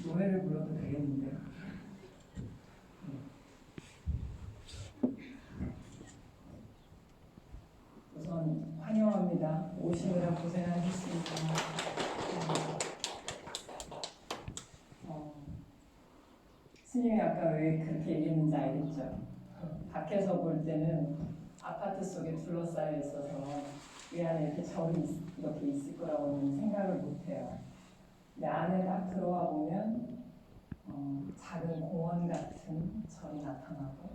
노래를 불러도 되겠는데요. 우선 환영합니다. 오시느라 고생하셨습니다. 스님이 아까 왜 그렇게 얘기했는지 알겠죠? 밖에서 볼 때는 아파트 속에 둘러싸여 있어서 이 안에 이렇게 절이 이렇게 있을 거라고는 생각을 못해요. 근데 안에 딱 들어와 보면 작은 공원 같은 절이 나타나고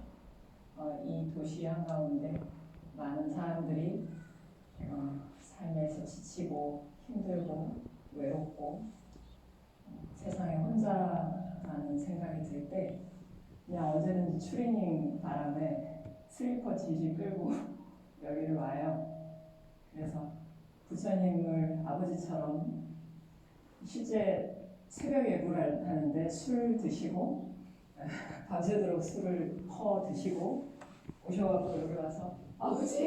이 도시 한가운데 많은 사람들이 삶에서 지치고 힘들고 외롭고 세상에 혼자라는 생각이 들 때 그냥 어제는 추리닝 바람에 슬리퍼 질질 끌고 여기를 와요. 그래서 부처님을 아버지처럼 실제 새벽 예불을 하는데 술 드시고 밤새도록 술을 퍼 드시고 오셔갖고 여기 와서 아버지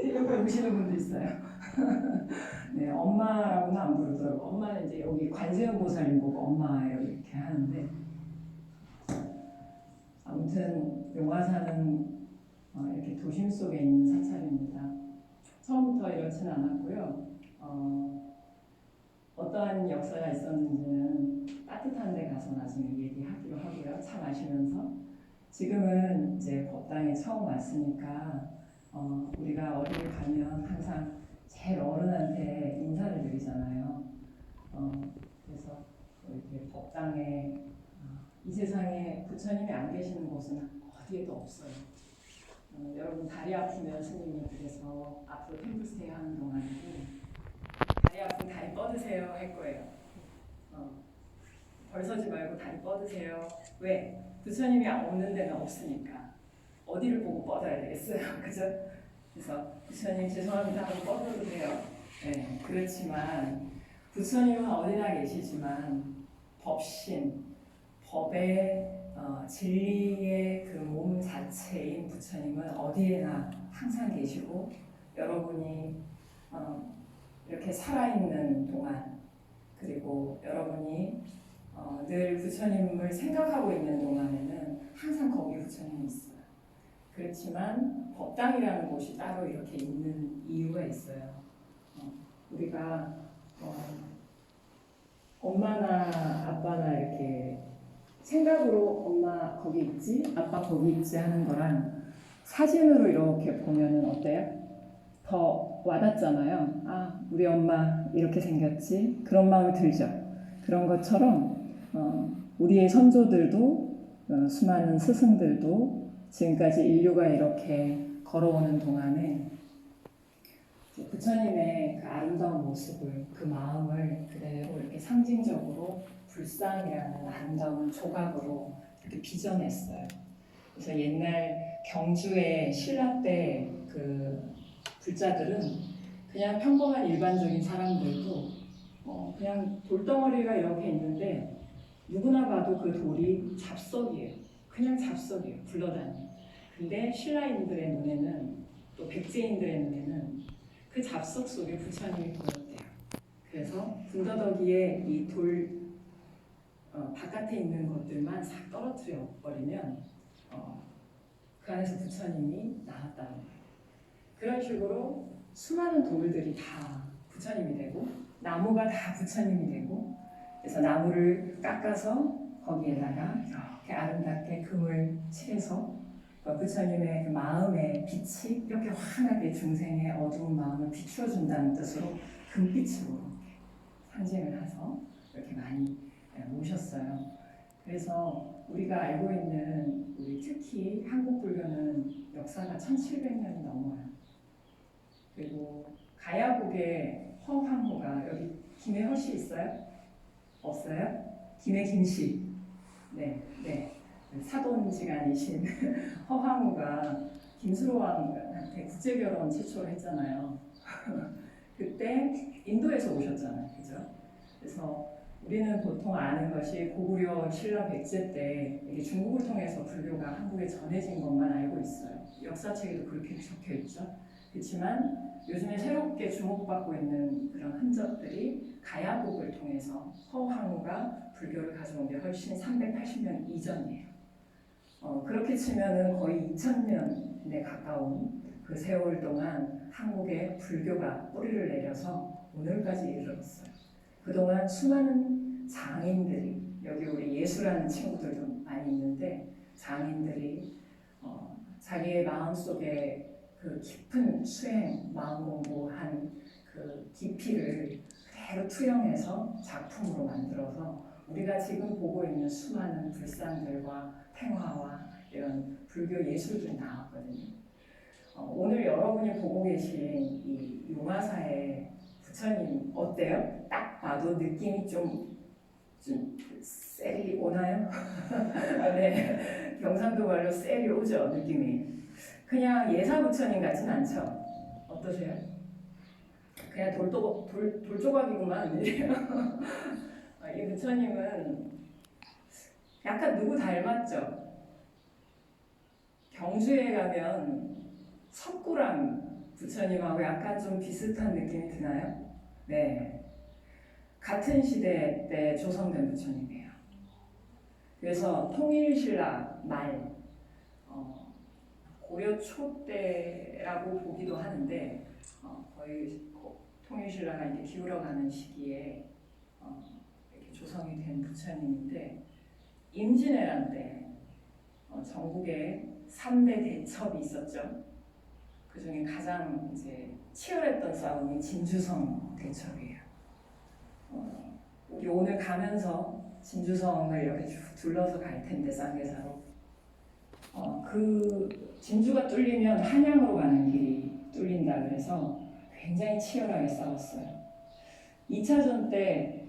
이러고 오시는 분도 있어요. 네, 엄마라고는 안 부르더라고요. 엄마는 이제 여기 관세음보살님 보고 엄마 이렇게 하는데 아무튼 용화사는 이렇게 도심 속에 있는 사찰입니다. 처음부터 이렇지는 않았고요. 어떠한 역사가 있었는지는 따뜻한 데 가서 나중에 얘기하기로 하고요. 차 마시면서. 지금은 이제 법당에 처음 왔으니까 우리가 어디를 가면 항상 제일 어른한테 인사를 드리잖아요. 그래서 이렇게 법당에 이 세상에 부처님이 안 계시는 곳은 어디에도 없어요. 여러분 다리 아프면 스님이 그래서 앞으로 템플스테이 하는 동안에도 다리 아프면 다리 뻗으세요 할 거예요. 벌서지 말고 다리 뻗으세요. 왜? 부처님이 없는 데는 없으니까 어디를 보고 뻗어야 되겠어요. 그죠? 그래서 부처님 죄송합니다 하고 뻗어도 돼요. 네, 그렇지만 부처님은 어디나 계시지만 법신, 법의 진리의 그 몸 자체인 부처님은 어디에나 항상 계시고 여러분이 이렇게 살아있는 동안 그리고 여러분이 늘 부처님을 생각하고 있는 동안에는 항상 거기 부처님이 있어요. 그렇지만 법당이라는 곳이 따로 이렇게 있는 이유가 있어요. 우리가 엄마나 아빠나 이렇게 생각으로 엄마 거기 있지, 아빠 거기 있지 하는 거랑 사진으로 이렇게 보면은 어때요? 더 와닿잖아요. 아, 우리 엄마 이렇게 생겼지? 그런 마음이 들죠. 그런 것처럼 우리의 선조들도 수많은 스승들도 지금까지 인류가 이렇게 걸어오는 동안에 부처님의 그 아름다운 모습을, 그 마음을 그대로 이렇게 상징적으로 불상이라는 아름다운 조각으로 이렇게 빚어냈어요. 그래서 옛날 경주의 신라 때 그 불자들은 그냥 평범한 일반적인 사람들도 그냥 돌덩어리가 이렇게 있는데 누구나 봐도 그 돌이 잡석이에요. 그냥 잡석이에요. 굴러다니는. 근데 신라인들의 눈에는 또 백제인들의 눈에는 그 잡석 속에 부처님이 보였대요. 그래서 군더더기에 이 돌 바깥에 있는 것들만 싹 떨어뜨려 버리면 그 안에서 부처님이 나왔다는 거예요. 그런 식으로 수많은 돌들이 다 부처님이 되고 나무가 다 부처님이 되고 그래서 나무를 깎아서 거기에다가 이렇게 아름답게 금을 칠해서 부처님의 그 마음의 빛이 이렇게 환하게 중생의 어두운 마음을 비추어준다는 뜻으로 금빛으로 상징을 해서 이렇게 많이 모셨어요. 그래서 우리가 알고 있는 우리 특히 한국 불교는 역사가 1700년이 넘어요. 그리고 가야국의 허황호가 여기 김해 허씨 있어요? 없어요? 김해 김씨. 네. 사돈지간이신 허황우가 김수로왕한테 국제결혼 최초로 했잖아요. 그때 인도에서 오셨잖아요. 그죠? 그래서 우리는 보통 아는 것이 고구려 신라 백제 때 이게 중국을 통해서 불교가 한국에 전해진 것만 알고 있어요. 역사책에도 그렇게 적혀 있죠. 그렇지만 요즘에 새롭게 주목받고 있는 그런 흔적들이 가야국을 통해서 허황우가 불교를 가져온 게 훨씬 380년 이전이에요. 그렇게 치면은 거의 2000년에 가까운 그 세월 동안 한국에 불교가 뿌리를 내려서 오늘까지 이르렀어요. 그동안 수많은 장인들이, 여기 우리 예수라는 친구들도 많이 있는데, 장인들이 자기의 마음속에 그 깊은 수행, 마음 공부한 그 깊이를 그대로 투영해서 작품으로 만들어서 우리가 지금 보고 있는 수많은 불상들과 탱화와 이런 불교 예술들이 나왔거든요. 오늘 여러분이 보고 계신 이 용화사의 부처님 어때요? 딱 봐도 느낌이 좀 셀이 오나요? 네, 경상도 말로 셀이 오죠, 느낌이. 그냥 예사 부처님 같진 않죠? 어떠세요? 그냥 돌 조각이구만. 이 부처님은 약간 누구 닮았죠? 경주에 가면 석굴암 부처님하고 약간 좀 비슷한 느낌이 드나요? 네. 같은 시대 때 조성된 부처님이에요. 그래서 통일신라 말, 고려 초 때라고 보기도 하는데, 거의 통일신라가 이제 기울어가는 시기에 이렇게 조성이 된 부처님인데, 임진왜란 때 전국에 3대 대첩이 있었죠. 그 중에 가장 이제 치열했던 싸움이 진주성 대첩이에요. 우리 오늘 가면서 진주성을 이렇게 둘러서 갈 텐데, 쌍계사로. 그 진주가 뚫리면 한양으로 가는 길이 뚫린다 그래서 굉장히 치열하게 싸웠어요. 2차전 때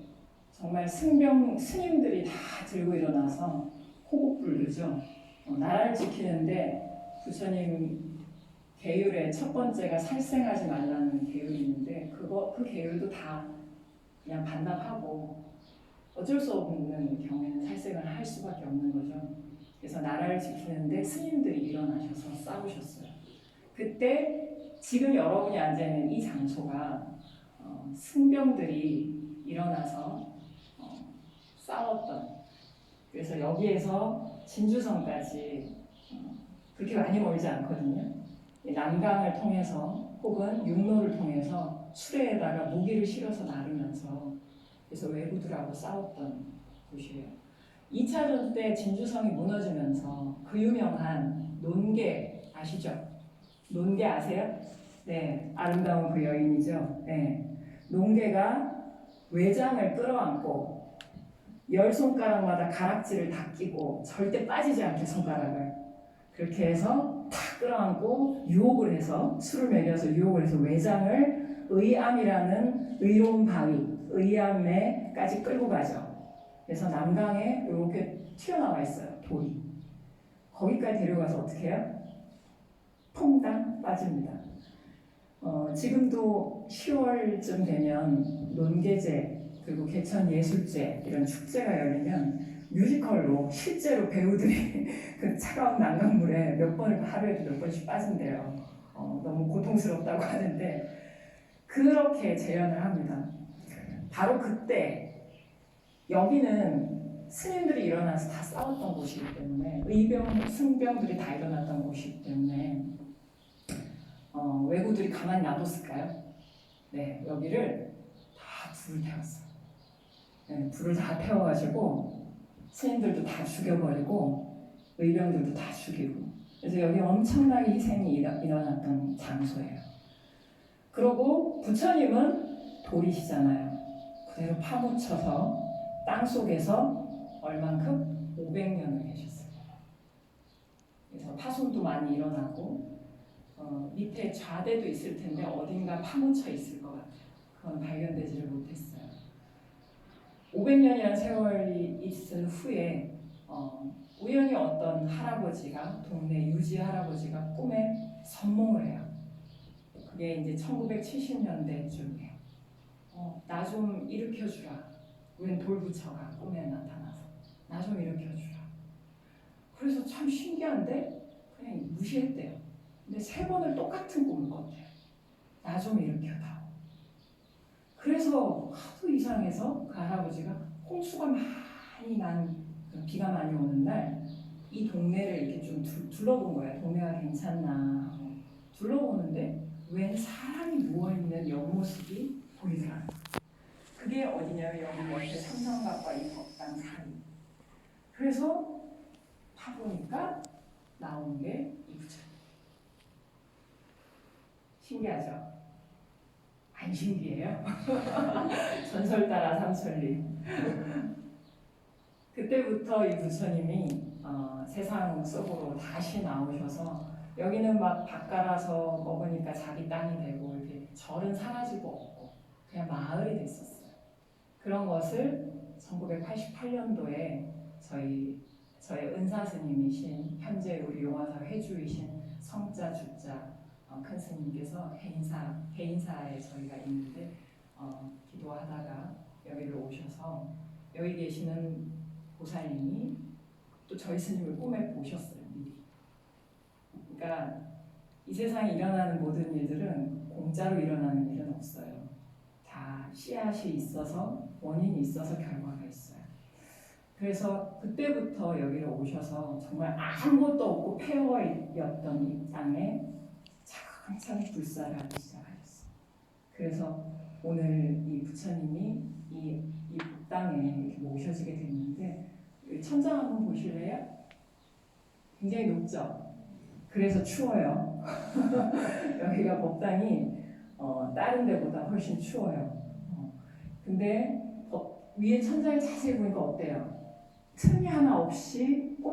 정말 스님들이 다 들고 일어나서 호국 불교죠. 나라를 지키는데 부처님 계율의 첫 번째가 살생하지 말라는 계율이 있는데 그 계율도 다 그냥 반납하고 어쩔 수 없는 경우에는 살생을 할 수밖에 없는 거죠. 그래서 나라를 지키는데 스님들이 일어나셔서 싸우셨어요. 그때 지금 여러분이 앉아있는 이 장소가 승병들이 일어나서 싸웠던, 그래서 여기에서 진주성까지 그렇게 많이 멀지 않거든요. 남강을 통해서 혹은 육로를 통해서 수레에다가 무기를 실어서 나르면서 그래서 왜구들하고 싸웠던 곳이에요. 2차전 때 진주성이 무너지면서 그 유명한 논계 아시죠? 논계 아세요? 네, 아름다운 그 여인이죠. 네, 논계가 외장을 끌어안고 10손가락마다 가락지를 다 끼고 절대 빠지지 않게 손가락을 그렇게 해서 탁 끌어안고 유혹을 해서 술을 먹여서 유혹을 해서 외장을 의암이라는 의로운 바위 의암에까지 끌고 가죠. 그래서 남강에 이렇게 튀어나와 있어요. 돌이. 거기까지 데려가서 어떻게 해요? 퐁당 빠집니다. 지금도 10월쯤 되면 논계제 그리고 개천예술제 이런 축제가 열리면 뮤지컬로 실제로 배우들이 그 차가운 난강물에 하루에도 몇 번씩 빠진대요. 너무 고통스럽다고 하는데 그렇게 재현을 합니다. 바로 그때 여기는 스님들이 일어나서 다 싸웠던 곳이기 때문에 승병들이 다 일어났던 곳이기 때문에 왜구들이 가만히 놔뒀을까요? 네, 여기를 다 불을 태웠어요. 네, 불을 다 태워가지고 스님들도 다 죽여버리고 의병들도 다 죽이고 그래서 여기 엄청나게 희생이 일어났던 장소예요. 그리고 부처님은 돌이시잖아요. 그대로 파묻혀서 땅속에서 얼만큼? 500년을 계셨어요. 그래서 파손도 많이 일어나고 밑에 좌대도 있을 텐데 어딘가 파묻혀 있을 것 같아요. 그건 발견되지를 못했어요. 500년이라는 세월이 있은 후에 우연히 어떤 할아버지가 동네 유지 할아버지가 꿈에 선몽을 해요. 그게 이제 1970년대쯤이에요. 나 좀 일으켜주라. 웬 돌부처가 꿈에 나타나서 나 좀 일으켜주라. 그래서 참 신기한데 그냥 무시했대요. 근데 3번을 똑같은 꿈을 꿨대요. 나 좀 일으켜다오. 그래서 하도 이상해서 그 할아버지가 홍수가 많이 많이 난 비가 많이 오는 날 이 동네를 이렇게 좀 둘러본 거예요. 동네가 괜찮나 하고 둘러보는데 웬 사람이 누워있는 옆모습이 보이더라고요. 그게 어디냐면 여기 옆에 삼성각과 이 법당 사이. 그래서 파보니까 나온 게 이 부처님. 신기하죠? 안 신기해요? 전설 따라 삼천리. 그때부터 이 부처님이 세상 속으로 다시 나오셔서 여기는 막 밭갈아서 먹으니까 자기 땅이 되고 이렇게 절은 사라지고 없고 그냥 마을이 됐었어요. 그런 것을 1988년도에 저희 은사 스님이신 현재 우리 용화사 회주이신 성자 주자 큰 스님께서 해인사에 저희가 있는데 기도하다가 여기를 오셔서 여기 계시는 보살님이 또 저희 스님을 꿈에 보셨어요. 미리. 그러니까 이 세상에 일어나는 모든 일들은 공짜로 일어나는 일은 없어요. 다 씨앗이 있어서 원인이 있어서 결과가 있어요. 그래서 그때부터 여기를 오셔서 정말 아무것도 없고 폐허였던 이 땅에 차근차근 불사를 하기 시작하셨어요. 그래서 오늘 이 부처님이 이 법당에 이렇게 모셔지게 됐는데 천장 한번 보실래요? 굉장히 높죠? 그래서 추워요. 여기가 법당이 다른 데보다 훨씬 추워요. 근데 위에 천장을 자세히 보니까 어때요? 틈이 하나 없이